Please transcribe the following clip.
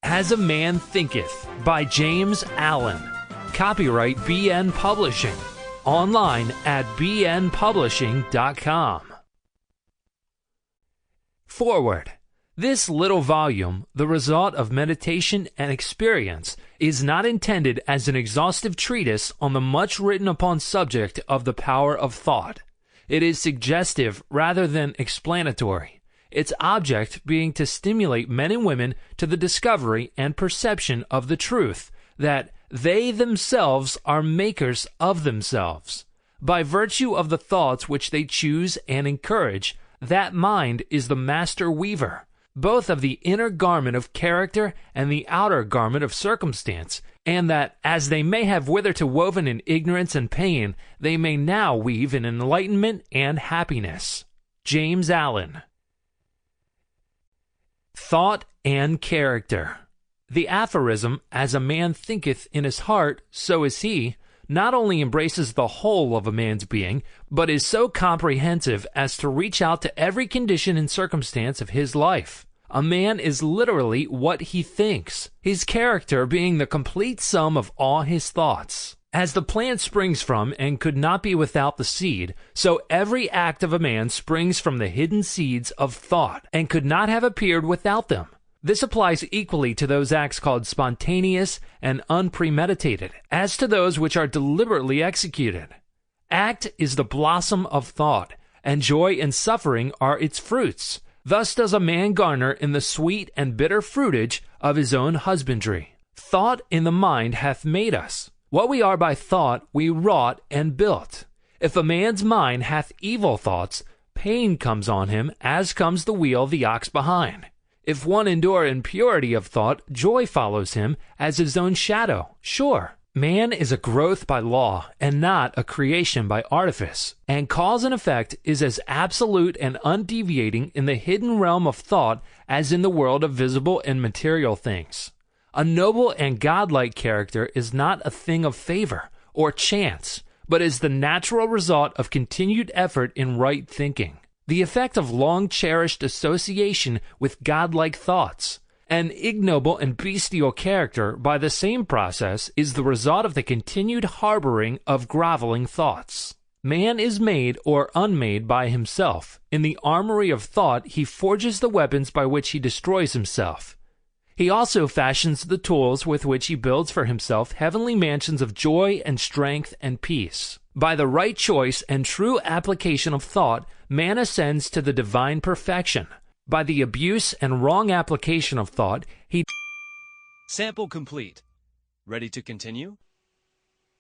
As a Man Thinketh by James Allen. Copyright BN Publishing. Online at bnpublishing.com. Forward. This little volume, the result of meditation and experience, is not intended as an exhaustive treatise on the much written upon subject of the power of thought. It is suggestive rather than explanatory, its object being to stimulate men and women to the discovery and perception of the truth that they themselves are makers of themselves. By virtue of the thoughts which they choose and encourage, that mind is the master weaver, both of the inner garment of character and the outer garment of circumstance, and that, as they may have hitherto woven in ignorance and pain, they may now weave in enlightenment and happiness. James Allen. Thought and character. The aphorism, as a man thinketh in his heart, so is he, not only embraces the whole of a man's being, but is so comprehensive as to reach out to every condition and circumstance of his life. A man is literally what he thinks, his character being the complete sum of all his thoughts. As the plant springs from and could not be without the seed, so every act of a man springs from the hidden seeds of thought, and could not have appeared without them. This applies equally to those acts called spontaneous and unpremeditated, as to those which are deliberately executed. Act is the blossom of thought, and joy and suffering are its fruits. Thus does a man garner in the sweet and bitter fruitage of his own husbandry. Thought in the mind hath made us. What we are by thought we wrought and built. If a man's mind hath evil thoughts, pain comes on him, as comes the wheel the ox behind. If one endure impurity of thought, joy follows him, as his own shadow. Sure, man is a growth by law, and not a creation by artifice, and cause and effect is as absolute and undeviating in the hidden realm of thought as in the world of visible and material things. A noble and godlike character is not a thing of favor or chance, but is the natural result of continued effort in right thinking, the effect of long-cherished association with godlike thoughts. An ignoble and bestial character, by the same process, is the result of the continued harboring of groveling thoughts. Man is made or unmade by himself. In the armory of thought he forges the weapons by which he destroys himself. He also fashions the tools with which he builds for himself heavenly mansions of joy and strength and peace. By the right choice and true application of thought, man ascends to the divine perfection. By the abuse and wrong application of thought, he... Sample complete. Ready to continue?